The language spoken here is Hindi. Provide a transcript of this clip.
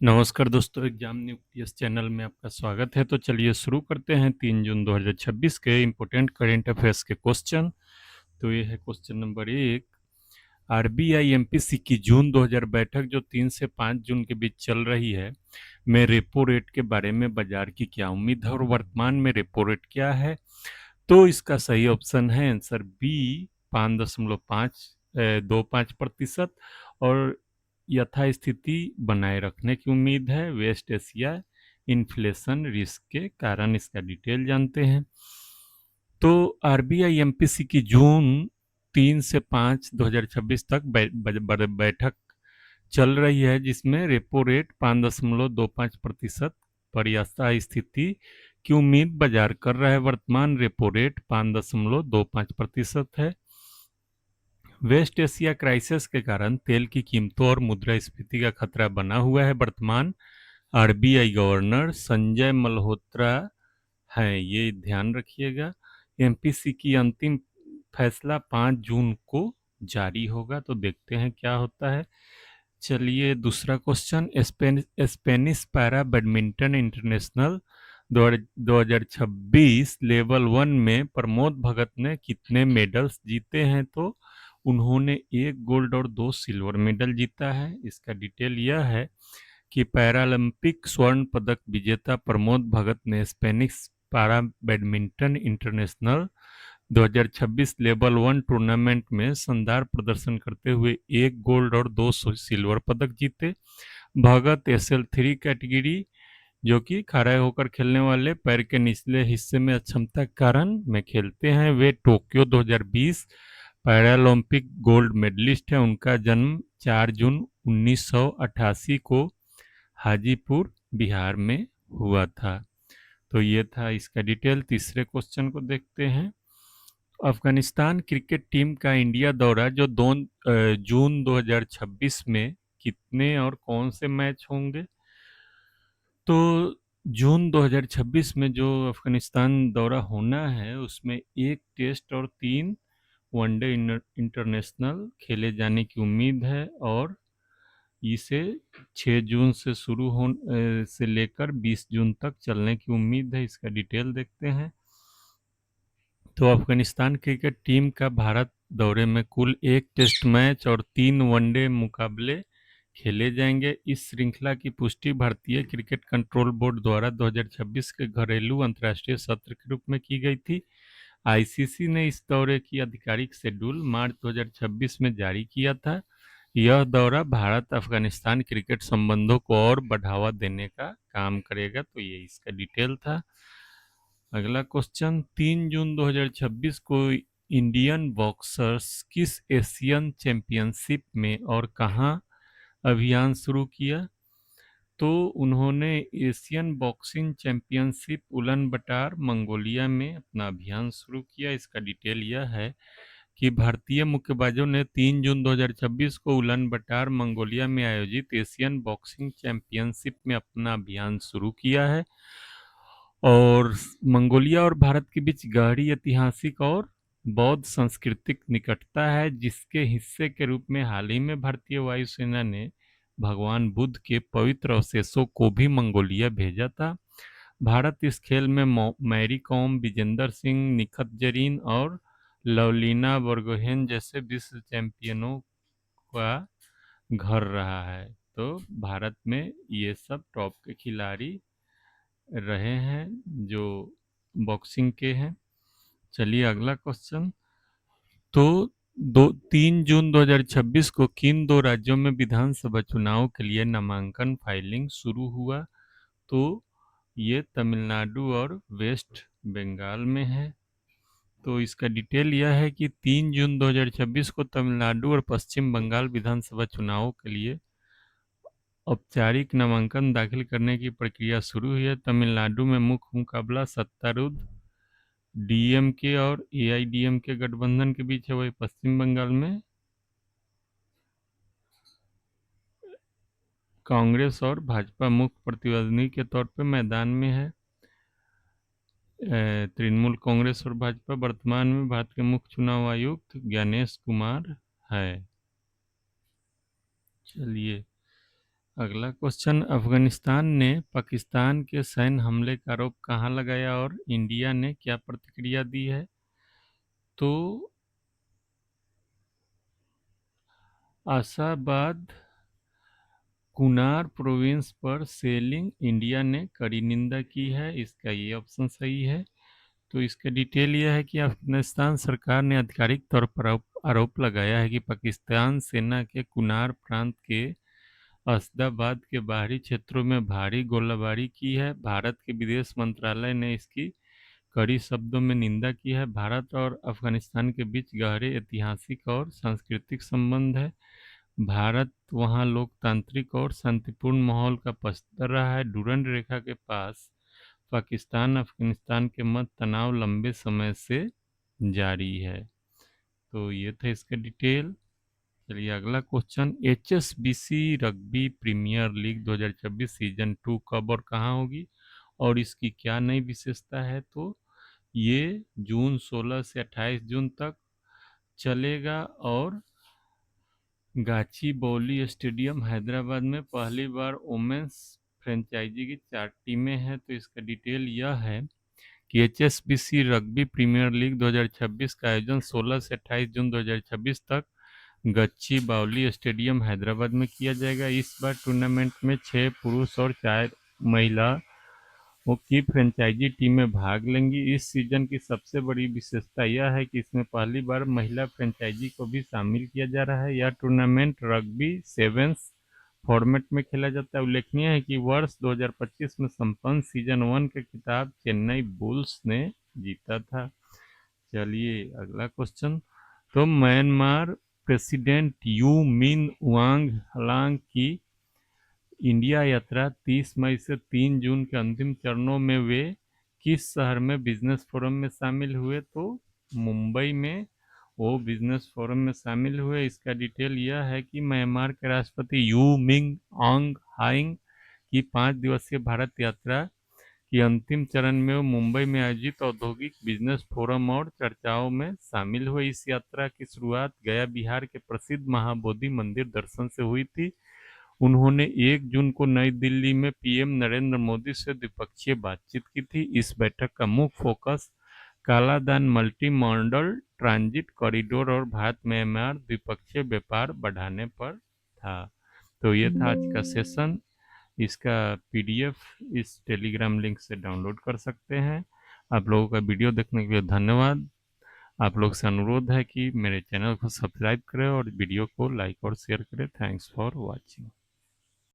नमस्कार दोस्तों, एग्जाम न्यूक्लियस चैनल में आपका स्वागत है। तो चलिए शुरू करते हैं 3 जून 2026 के इम्पोर्टेंट करेंट अफेयर्स के क्वेश्चन। तो ये है क्वेश्चन नंबर 1। आरबीआई एमपीसी की जून 2000 बैठक जो 3 से 5 जून के बीच चल रही है में रेपो रेट के बारे में बाजार की क्या उम्मीद है और वर्तमान में रेपो रेट क्या है। तो इसका सही ऑप्शन है आंसर बी 5.25% और यथास्थिति बनाए रखने की उम्मीद है वेस्ट एशिया इन्फ्लेशन रिस्क के कारण। इसका डिटेल जानते हैं। तो आरबीआई एमपीसी की जून 3 से 5 2026 तक बैठक चल रही है, जिसमें रेपो रेट 5.25% पर यथास्थिति स्थिति की उम्मीद बाजार कर रहा है। वर्तमान रेपो रेट 5.25% है। वेस्ट एशिया क्राइसिस के कारण तेल की कीमतों और मुद्रास्फीति का खतरा बना हुआ है। वर्तमान आरबीआई गवर्नर संजय मल्होत्रा हैं, ये ध्यान रखिएगा। एमपीसी की अंतिम फैसला 5 जून को जारी होगा। तो देखते हैं क्या होता है। चलिए दूसरा question. Spanish para badminton international 2026 level 1 में प्रमोद भगत ने कितने मेडल्स जीते हैं। तो उन्होंने 1 गोल्ड और 2 सिल्वर मेडल जीता है। इसका डिटेल यह है कि पैरालंपिक स्वर्ण पदक विजेता प्रमोद भगत ने Spanish para badminton international 2026 level 1 tournament में शानदार प्रदर्शन करते हुए 1 गोल्ड और 2 सिल्वर पदक जीते। भगत SL3 कैटेगरी, जो कि खड़े होकर खेलने वाले पैर के निचले हिस्से में अक्षमता के कारण में खेलते हैं। वे टोक्यो 2020 पैरालंपिक गोल्ड मेडलिस्ट है। उनका जन्म 4 जून 1988 को हाजीपुर बिहार में हुआ था। तो ये था इसका डिटेल। तीसरे क्वेश्चन को देखते हैं। अफगानिस्तान क्रिकेट टीम का इंडिया दौरा जो जून 2026 में कितने और कौन से मैच होंगे। तो जून 2026 में जो अफगानिस्तान दौरा होना है उसमें 1 टेस्ट और 3 वनडे इंटरनेशनल खेले जाने की उम्मीद है और इसे 6 जून से से लेकर 20 जून तक चलने की उम्मीद है। इसका डिटेल देखते हैं। तो अफगानिस्तान क्रिकेट टीम का भारत दौरे में कुल 1 टेस्ट मैच और 3 वनडे मुकाबले खेले जाएंगे। इस श्रृंखला की पुष्टि भारतीय क्रिकेट कंट्रोल बोर्ड द्वारा 2026 के घरेलू अंतर्राष्ट्रीय सत्र के रूप में की गई थी। आईसीसी ने इस दौरे की आधिकारिक शेड्यूल मार्च 2026 में जारी किया था। यह दौरा भारत अफगानिस्तान क्रिकेट संबंधों को और बढ़ावा देने का काम करेगा। तो ये इसका डिटेल था। अगला क्वेश्चन। 3 जून 2026 को इंडियन बॉक्सर्स किस एशियन चैंपियनशिप में और कहां अभियान शुरू किया। तो उन्होंने एशियन बॉक्सिंग चैंपियनशिप उलन बटार मंगोलिया में अपना अभियान शुरू किया। इसका डिटेल यह है कि भारतीय मुक्केबाजों ने 3 जून 2026 को उलन बटार मंगोलिया में आयोजित एशियन बॉक्सिंग चैंपियनशिप में अपना अभियान शुरू किया है। और मंगोलिया और भारत के बीच गहरी ऐतिहासिक और बौद्ध सांस्कृतिक निकटता है, जिसके हिस्से के रूप में हाल ही में भारतीय वायुसेना ने भगवान बुद्ध के पवित्र अवशेषों को भी मंगोलिया भेजा था। भारत इस खेल में मैरी कॉम, विजेंदर सिंह, निखत जरीन और लवलीना बरगोहेन जैसे विश्व चैंपियनों का घर रहा है। तो भारत में ये सब टॉप के खिलाड़ी रहे हैं जो बॉक्सिंग के हैं। चलिए अगला क्वेश्चन। तो 3 जून 2026 को किन 2 राज्यों में विधानसभा चुनाव के लिए नामांकन फाइलिंग शुरू हुआ। तो ये तमिलनाडु और वेस्ट बंगाल में है। तो इसका डिटेल यह है कि 3 जून 2026 को तमिलनाडु और पश्चिम बंगाल विधानसभा चुनावों के लिए औपचारिक नामांकन दाखिल करने की प्रक्रिया शुरू हुई है। तमिलनाडु में मुख्य मुकाबला सत्तारूढ़ डीएमके और एआईडीएमके गठबंधन के बीच है। वही पश्चिम बंगाल में कांग्रेस और भाजपा मुख्य प्रतिद्वंदी के तौर पर मैदान में है। तृणमूल कांग्रेस और भाजपा वर्तमान में भारत के मुख्य चुनाव आयुक्त ज्ञानेश कुमार है। चलिए अगला क्वेश्चन, अफगानिस्तान ने पाकिस्तान के सैन्य हमले का आरोप कहाँ लगाया और इंडिया ने क्या प्रतिक्रिया दी है? तो आसाबाद कुनार प्रोविंस पर सेलिंग इंडिया ने कड़ी निंदा की है। इसका ये ऑप्शन सही है। तो इसका डिटेल यह है कि अफगानिस्तान सरकार ने आधिकारिक तौर पर आरोप लगाया है कि पाकिस्तान सेना के कुनार प्रांत के असदाबाद के बाहरी क्षेत्रों में भारी गोलाबारी की है। भारत के विदेश मंत्रालय ने इसकी कड़ी शब्दों में निंदा की है। भारत और अफगानिस्तान के बीच गहरे ऐतिहासिक और सांस्कृतिक संबंध है। भारत वहां लोकतांत्रिक और शांतिपूर्ण माहौल का पसंदीदा रहा है। डूरंड रेखा के पास पाकिस्तान अफगानिस्तान के मध्य तनाव लंबे समय से जारी है। तो ये था इसका डिटेल। चलिए अगला question, HSBC rugby premier league 2026 season 2 कब और कहाँ होगी और इसकी क्या नई विशेषता है? तो ये जून 16 से 28 जून तक चलेगा और गाचीबौली स्टेडियम हैदराबाद में पहली बार वोमेन्स फ्रेंचाइजी की 4 टीमें हैं। तो इसका डिटेल यह है कि HSBC रग्बी प्रीमियर लीग 2026 का आयोजन 16 से 28 जून 2026 तक गच्चीबौली स्टेडियम हैदराबाद में किया जाएगा। इस बार टूर्नामेंट में 6 पुरुष और 4 महिला की फ्रेंचाइजी टीमें भाग लेंगी। इस सीजन की सबसे बड़ी विशेषता यह है कि इसमें पहली बार महिला फ्रेंचाइजी को भी शामिल किया जा रहा है। यह टूर्नामेंट रग्बी सेवेंस फॉर्मेट में खेला जाता है। उल्लेखनीय है कि वर्ष 2025 में संपन्न सीजन 1 का खिताब चेन्नई बुल्स ने जीता था। चलिए अगला क्वेश्चन, तो म्यांमार प्रेसिडेंट यू मिन वांग हलांग की इंडिया यात्रा 30 मई से 3 जून के अंतिम चरणों में वे किस शहर में बिजनेस फोरम में शामिल हुए? तो मुंबई में वो बिजनेस फोरम में शामिल हुए। इसका डिटेल यह है कि म्यांमार के राष्ट्रपति यू मिंग आंग हाइंग की 5 दिवसीय भारत यात्रा की अंतिम चरण में वो मुंबई में आयोजित औद्योगिक बिजनेस फोरम और चर्चाओं में शामिल हुए। इस यात्रा की शुरुआत गया बिहार के प्रसिद्ध महाबोधि मंदिर दर्शन से हुई थी। उन्होंने 1 जून को नई दिल्ली में पीएम नरेंद्र मोदी से द्विपक्षीय बातचीत की थी। इस बैठक का मुख्य focus Kaladan multi modal transit corridor और भारत म्यांमार द्विपक्षीय व्यापार बढ़ाने पर था। तो ये था आज का सेशन। इसका पीडीएफ इस टेलीग्राम लिंक से डाउनलोड कर सकते हैं। आप लोगों का वीडियो देखने के लिए धन्यवाद। आप लोग से अनुरोध है कि मेरे चैनल को सब्सक्राइब करें और वीडियो को लाइक और शेयर करें। Thanks for watching.